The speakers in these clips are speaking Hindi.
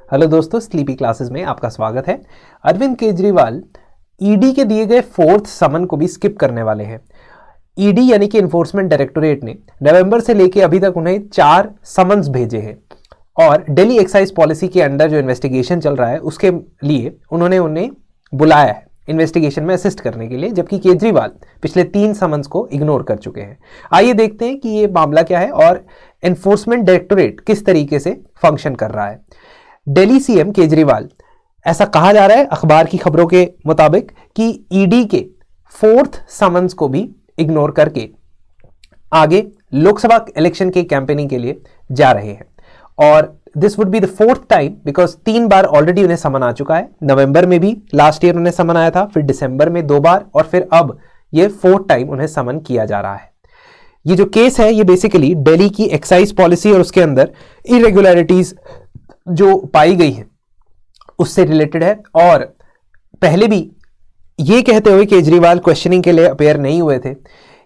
हेलो दोस्तों, स्लीपी क्लासेस में आपका स्वागत है। अरविंद केजरीवाल ईडी के दिए गए 4th समन को भी स्किप करने वाले हैं। ईडी यानी कि इन्फोर्समेंट डायरेक्टोरेट ने नवंबर से लेकर अभी तक उन्हें 4 समन्स भेजे हैं और दिल्ली एक्साइज पॉलिसी के अंडर जो इन्वेस्टिगेशन चल रहा है उसके लिए उन्होंने उन्हें बुलाया है इन्वेस्टिगेशन में असिस्ट करने के लिए, जबकि केजरीवाल पिछले 3 समन्स को इग्नोर कर चुके हैं। आइए देखते हैं कि ये मामला क्या है और एनफोर्समेंट डायरेक्टोरेट किस तरीके से फंक्शन कर रहा है। दिल्ली सीएम केजरीवाल, ऐसा कहा जा रहा है अखबार की खबरों के मुताबिक कि ईडी के 4th समन्स को भी इग्नोर करके आगे लोकसभा इलेक्शन के कैंपेनिंग के लिए जा रहे हैं और this would be the 4th time because 3 bar already उन्हें समन आ चुका है। नवंबर में भी लास्ट ईयर उन्हें समन आया था, फिर दिसंबर में 2 बार और फिर अब ये 4th टाइम उन्हें समन किया जा रहा है। ये जो केस है ये बेसिकली दिल्ली की एक्साइज पॉलिसी और उसके अंदर इरेगुलरिटीज जो पाई गई है उससे रिलेटेड है। और पहले भी ये कहते हुए केजरीवाल क्वेश्चनिंग के लिए अपेयर नहीं हुए थे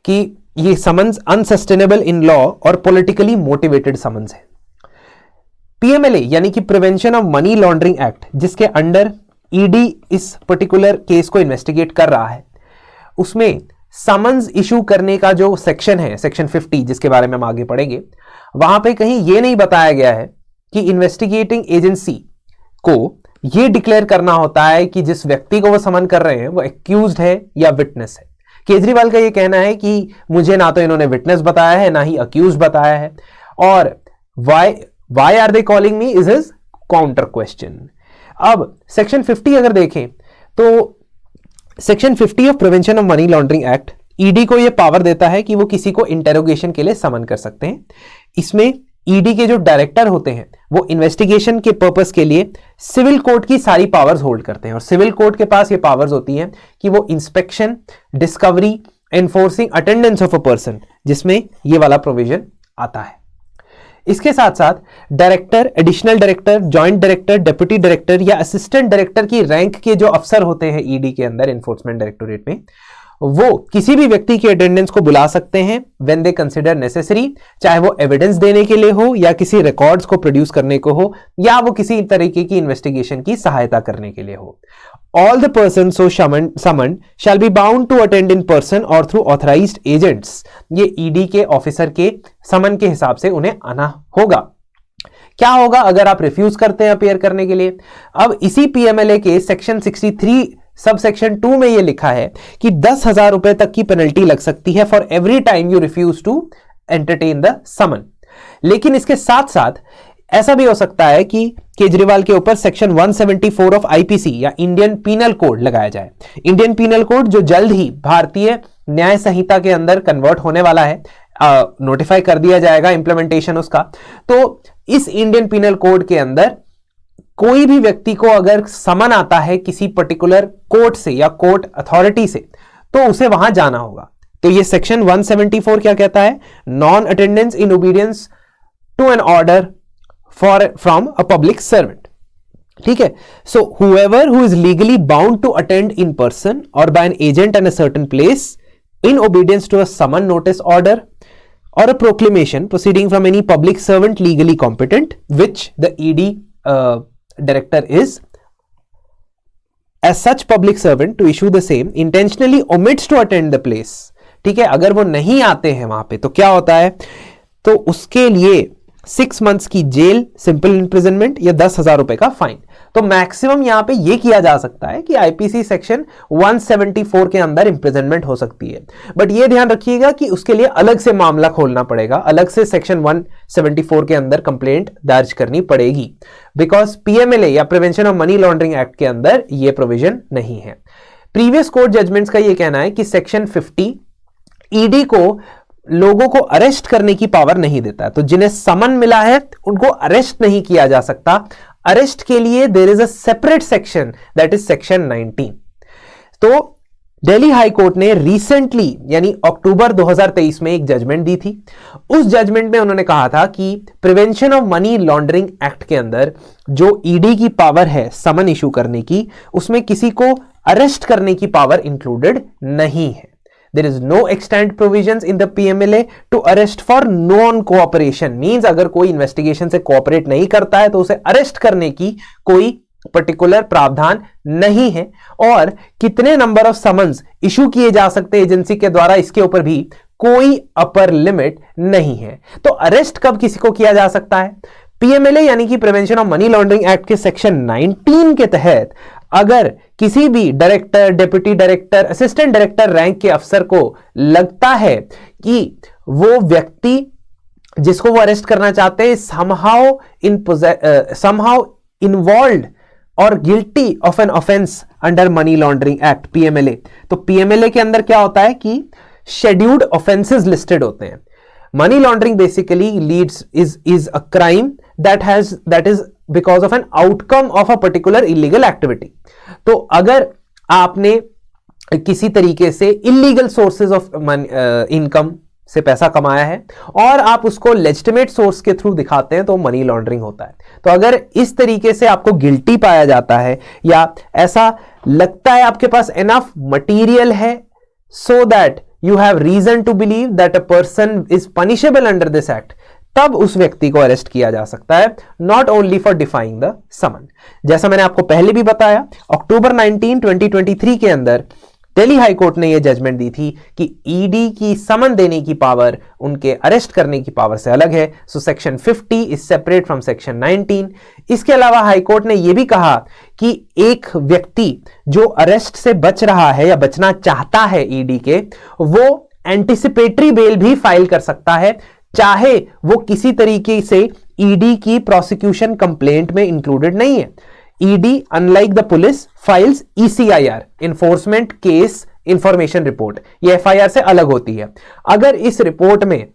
कि ये समन्स अनसस्टेनेबल इन लॉ और पॉलिटिकली मोटिवेटेड समन्स है। पीएमएलए यानी कि prevention of money laundering act, जिसके अंडर ईडी इस पर्टिकुलर केस को इन्वेस्टिगेट कर रहा है, उसमें समन्स इशू करने का जो सेक्शन है, सेक्शन 50, जिसके बारे में हम आगे पढ़ेंगे, वहां पे कहीं यह नहीं बताया गया है कि इन्वेस्टिगेटिंग एजेंसी को यह डिक्लेयर करना होता है कि जिस व्यक्ति को वो समन कर रहे हैं वो एक्यूज्ड है या विटनेस है। केजरीवाल का यह कहना है कि मुझे ना तो इन्होंने विटनेस बताया है ना ही अक्यूज्ड बताया है, और Why are they calling me is his counter question। अब सेक्शन 50 अगर देखें तो section 50 of prevention of money laundering act ED को यह पावर देता है कि वो किसी को इंटेरोगेशन के लिए समन कर सकते हैं। इसमें ईडी के जो डायरेक्टर होते हैं वो इन्वेस्टिगेशन के पर्पस के लिए सिविल कोर्ट की सारी पावर्स होल्ड करते हैं और सिविल कोर्ट के पास ये पावर्स होती हैं कि वो inspection, discovery, enforcing attendance of a person, जिसमें ये वाला प्रोविजन आता है। इसके साथ साथ director, additional director, joint director, deputy director या असिस्टेंट डायरेक्टर की रैंक के जो अफसर होते हैं ईडी के अंदर एनफोर्समेंट डायरेक्टोरेट में, वो किसी भी व्यक्ति की अटेंडेंस को बुला सकते हैं व्हेन दे कंसिडर नेसेसरी, चाहे वो एविडेंस देने के लिए हो या किसी रिकॉर्ड्स को प्रोड्यूस करने को हो या वो किसी तरीके की इन्वेस्टिगेशन की सहायता करने के लिए हो। All the persons so summoned shall be bound to attend in person or through authorized agents। ये ईडी के ऑफिसर के समन के हिसाब से उन्हें आना होगा। क्या होगा अगर आप रिफ्यूज करते हैं अपेयर करने के लिए? अब इसी पीएमएलए के सेक्शन 63 सब सेक्शन 2 में यह लिखा है कि 10,000 रुपए तक की पेनल्टी लग सकती है for every time you refuse to entertain the summon. लेकिन इसके साथ साथ ऐसा भी हो सकता है कि केजरीवाल के ऊपर सेक्शन 174 ऑफ आईपीसी या इंडियन पीनल कोड लगाया जाए। इंडियन पीनल कोड जो जल्द ही भारतीय न्याय संहिता के अंदर कन्वर्ट होने वाला है, नोटिफाई कर दिया जाएगा इंप्लीमेंटेशन उसका। तो इस इंडियन पीनल कोड के अंदर कोई भी व्यक्ति को अगर समन आता है किसी पर्टिकुलर कोर्ट से या कोर्ट अथॉरिटी से, तो उसे वहां जाना होगा। तो ये सेक्शन 174 क्या कहता है? Non attendance in obedience to an order from a public servant। ठीक है। So whoever who is legally bound to attend in person or by an agent in a certain place in obedience to a summon, notice, order or a proclamation proceeding from any public servant legally competent, which the ED director is, as such public servant to issue the same intentionally omits to attend the place। ठीक है। अगर वो नहीं आते हैं वहां पे तो क्या होता है? तो उसके लिए 6 months की जेल, सिंपल इंप्रिजनमेंट या 10,000 रुपए का फाइन। तो मैक्सिमम यहां पे ये किया जा सकता है कि आईपीसी सेक्शन 174 के अंदर इंप्रिजनमेंट हो सकती है, बट ये ध्यान रखिएगा कि उसके लिए अलग से मामला खोलना पड़ेगा, अलग से सेक्शन 174 के अंदर कंप्लेंट दर्ज करनी पड़ेगी, बिकॉज पीएमएलए या prevention of money laundering act के अंदर ये प्रोविजन नहीं है। प्रीवियस कोर्ट जजमेंट्स का ये कहना है कि सेक्शन 50 ईडी को लोगों को अरेस्ट करने की पावर नहीं देता। तो जिन्हें समन मिला है उनको अरेस्ट नहीं किया जा सकता। अरेस्ट के लिए there is a separate section, that is section 19। तो दिल्ली हाई कोर्ट ने रिसेंटली यानी अक्टूबर 2023 में एक जजमेंट दी थी। उस जजमेंट में उन्होंने कहा था कि prevention of money laundering act के अंदर जो ईडी की पावर है समन इशू करने की, उसमें किसी को अरेस्ट करने की पावर इंक्लूडेड नहीं है। There is no extend provisions in the PMLA to arrest for non cooperation, means अगर कोई इन्वेस्टिगेशन से कोऑपरेट नहीं करता है तो उसे अरेस्ट करने की कोई पर्टिकुलर प्रावधान नहीं है। और कितने नंबर ऑफ समन्स इशू किए जा सकते हैं एजेंसी के द्वारा, इसके ऊपर भी कोई अपर लिमिट नहीं है। तो अरेस्ट कब किसी को किया जा सकता है? पीएमएलए यानी कि prevention of money laundering act के सेक्शन 19 के तहत अगर किसी भी director, deputy director, assistant director rank के अफसर को लगता है कि वो व्यक्ति जिसको वो अरेस्ट करना चाहते हैं somehow involved और guilty of an offence under money laundering act PMLA, तो पीएमएलए के अंदर क्या होता है कि शेड्यूल्ड ऑफेंसेस लिस्टेड होते हैं। Money laundering basically leads is a crime that is because of an outcome of a particular illegal activity। तो अगर आपने किसी तरीके से इलीगल सोर्सेज ऑफ इनकम से पैसा कमाया है और आप उसको लेजिटिमेट सोर्स के थ्रू दिखाते हैं तो मनी लॉन्ड्रिंग होता है। तो अगर इस तरीके से आपको गिल्टी पाया जाता है या ऐसा लगता है आपके पास इनफ मटीरियल है so that you have reason to believe that a person is punishable under this act, तब उस व्यक्ति को अरेस्ट किया जा सकता है, not only for defying the summon. जैसा मैंने आपको पहले भी बताया, अक्टूबर 19, 2023 के अंदर दिल्ली हाई कोर्ट ने यह जजमेंट दी थी कि ईडी की समन देने की पावर उनके अरेस्ट करने की पावर से अलग है। So section 50 is separate from section 19। इसके अलावा हाई कोर्ट ने यह भी कहा कि एक व्यक्ति जो अरेस्ट से बच रहा है या बचना चाहता है ईडी के, वो एंटिसिपेटरी बेल भी फाइल कर सकता है, चाहे वो किसी तरीके से ईडी की प्रोसिक्यूशन कंप्लेंट में इंक्लूडेड नहीं है। ED unlike the police files ECIR, enforcement case information report, ये एफआईआर से अलग होती है। अगर इस रिपोर्ट में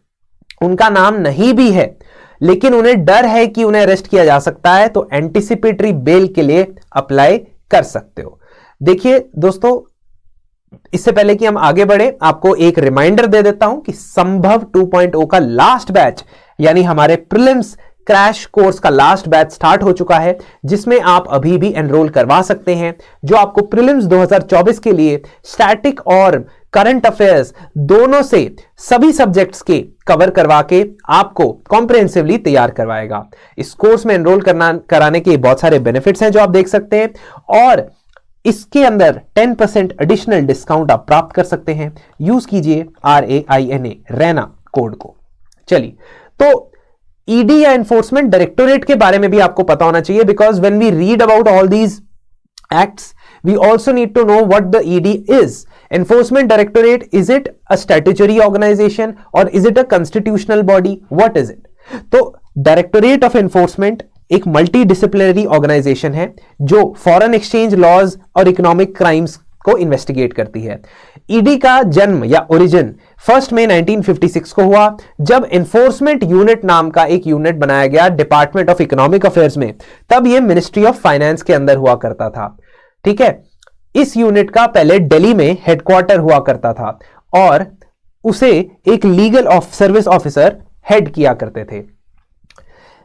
उनका नाम नहीं भी है लेकिन उन्हें डर है कि उन्हें अरेस्ट किया जा सकता है तो एंटिसिपेटरी बेल के लिए अप्लाई कर सकते हो। देखिए दोस्तों, इससे पहले कि हम आगे बढ़े, आपको एक रिमाइंडर दे देता हूं कि संभव 2.0 का लास्ट बैच यानी हमारे प्रीलिम्स क्रैश कोर्स का लास्ट बैच स्टार्ट हो चुका है, जिसमें आप अभी भी एनरोल करवा सकते हैं, जो आपको प्रीलिम्स 2024 के लिए स्टैटिक और करंट अफेयर्स दोनों से सभी सब्जेक्ट्स के कवर करवा के आपको कॉम्प्रिहेंसिवली तैयार करवाएगा। इस कोर्स में एनरोल कराने के बहुत सारे बेनिफिट्स हैं जो आप देख सकते हैं, और इसके अंदर 10% एडिशनल डिस्काउंट आप प्राप्त कर सकते हैं। यूज कीजिए RAINA रैना कोड को। चलिए, तो ईडी या एनफोर्समेंट डायरेक्टोरेट के बारे में भी आपको पता होना चाहिए, because when we read about all these acts we also need to know what the ED is. Enforcement directorate, is it a statutory organisation और is it a constitutional body? What is it? तो डायरेक्टोरेट ऑफ एनफोर्समेंट एक मल्टी डिसिप्लिनरी ऑर्गेनाइजेशन है जो फॉरेन एक्सचेंज लॉज और इकोनॉमिक क्राइम्स को इन्वेस्टिगेट करती है। ईडी का जन्म या ओरिजिन 1 मई 1956 को हुआ, जब एनफोर्समेंट यूनिट नाम का एक यूनिट बनाया गया डिपार्टमेंट ऑफ इकोनॉमिक अफेयर्स में। तब यह मिनिस्ट्री ऑफ फाइनेंस के अंदर हुआ करता था। ठीक है, इस यूनिट का पहले दिल्ली में हेडक्वार्टर हुआ करता था और उसे एक लीगल सर्विस ऑफिसर हेड किया करते थे।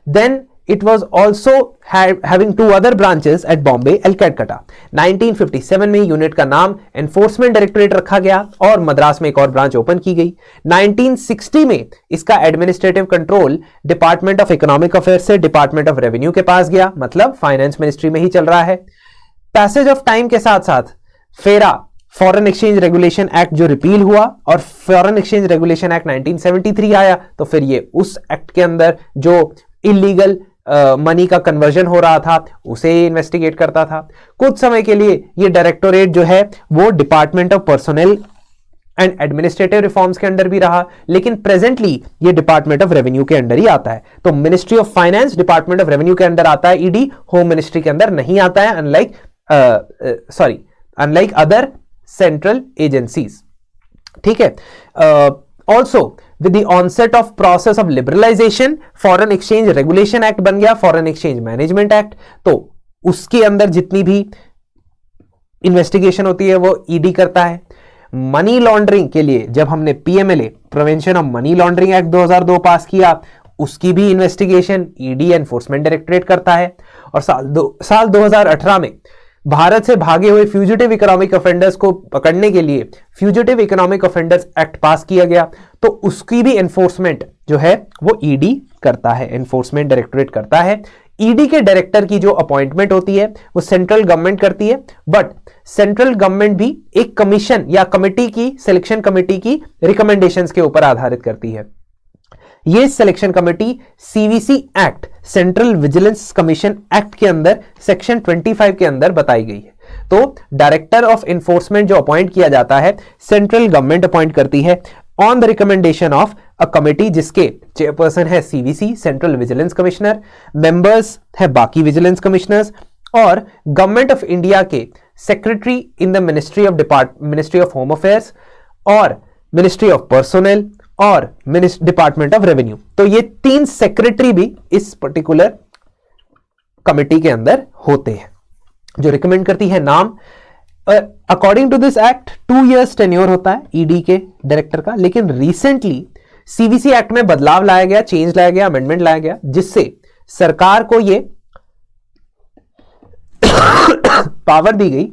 Then it was also having 2 other branches at Bombay and Calcutta। 1957 में यूनिट का नाम एनफोर्समेंट डायरेक्टोरेट रखा गया और मद्रास में एक और ब्रांच ओपन की गई। 1960 में इसका administrative control department of economic affairs से डिपार्टमेंट ऑफ रेवेन्यू के पास गया, मतलब फाइनेंस मिनिस्ट्री में ही चल रहा है। पैसेज ऑफ टाइम के साथ साथ फेरा फॉरेन एक्सचेंज रेगुलेशन एक्ट जो रिपील हुआ और फॉरेन एक्सचेंज रेगुलेशन एक्ट 1973 आया, तो फिर ये उस एक्ट के अंदर जो इलीगल मनी का कन्वर्जन हो रहा था उसे इन्वेस्टिगेट करता था। कुछ समय के लिए ये डायरेक्टोरेट जो है वो department of personal and administrative reforms के अंदर भी रहा, लेकिन प्रेजेंटली ये डिपार्टमेंट ऑफ रेवेन्यू के अंदर ही आता है। तो ministry of finance department of revenue के अंदर आता है, ईडी होम मिनिस्ट्री के अंदर नहीं आता है, अनलाइक अदर सेंट्रल एजेंसीज। ठीक है, also with the onset of process of liberalization foreign exchange regulation act बन गया foreign exchange management act। तो उसके अंदर जितनी भी इन्वेस्टिगेशन होती है वो ईडी करता है। मनी लॉन्ड्रिंग के लिए जब हमने PMLA prevention of money laundering act 2002 पास किया, उसकी भी इन्वेस्टिगेशन ईडी एनफोर्समेंट डायरेक्टोरेट करता है। और साल 2018 में भारत से भागे हुए फ्यूजिटिव इकोनॉमिक ऑफेंडर्स को पकड़ने के लिए फ्यूजिटिव इकोनॉमिक ऑफेंडर्स एक्ट पास किया गया, तो उसकी भी एनफोर्समेंट जो है वो ईडी करता है, एनफोर्समेंट डायरेक्टोरेट करता है। ईडी के डायरेक्टर की जो अपॉइंटमेंट होती है वो सेंट्रल गवर्नमेंट करती है, बट सेंट्रल गवर्नमेंट भी एक कमीशन या कमेटी की, सिलेक्शन कमेटी की रिकमेंडेशंस के ऊपर आधारित करती है। ये selection committee CVC act, central vigilance commission act के अंदर सेक्शन 25 के अंदर बताई गई है। तो डायरेक्टर ऑफ एनफोर्समेंट जो अपॉइंट किया जाता है, सेंट्रल गवर्नमेंट अपॉइंट करती है on the recommendation of a committee, जिसके चेयरपर्सन है CVC, central vigilance commissioner, members है बाकी विजिलेंस कमिश्नर्स, और गवर्नमेंट ऑफ इंडिया के secretary in the ministry of home affairs और मिनिस्ट्री ऑफ पर्सोनेल और डिपार्टमेंट ऑफ रेवेन्यू। तो ये 3 सेक्रेटरी भी इस पर्टिकुलर कमिटी के अंदर होते हैं जो रिकमेंड करती है नाम। According to this act 2 years tenure होता है ईडी के डायरेक्टर का, लेकिन रिसेंटली सीवीसी एक्ट में बदलाव लाया गया, चेंज लाया गया, अमेंडमेंट लाया गया, जिससे सरकार को ये पावर दी गई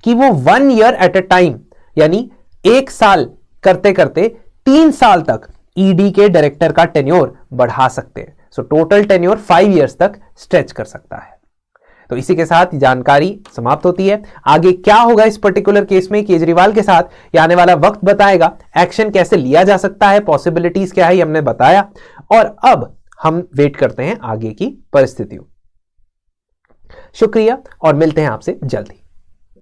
कि वो 1 year एट अ टाइम, यानी 1 साल करते करते 3 साल तक ईडी के डायरेक्टर का टेन्योर बढ़ा सकते हैं। सो टोटल टेन्योर 5 years तक स्ट्रेच कर सकता है। तो इसी के साथ जानकारी समाप्त होती है। आगे क्या होगा इस पर्टिकुलर केस में केजरीवाल के साथ, ये आने वाला वक्त बताएगा। एक्शन कैसे लिया जा सकता है, पॉसिबिलिटीज क्या है, ये हमने बताया, और अब हम वेट करते हैं आगे की परिस्थितियों। शुक्रिया और मिलते हैं आपसे जल्दी।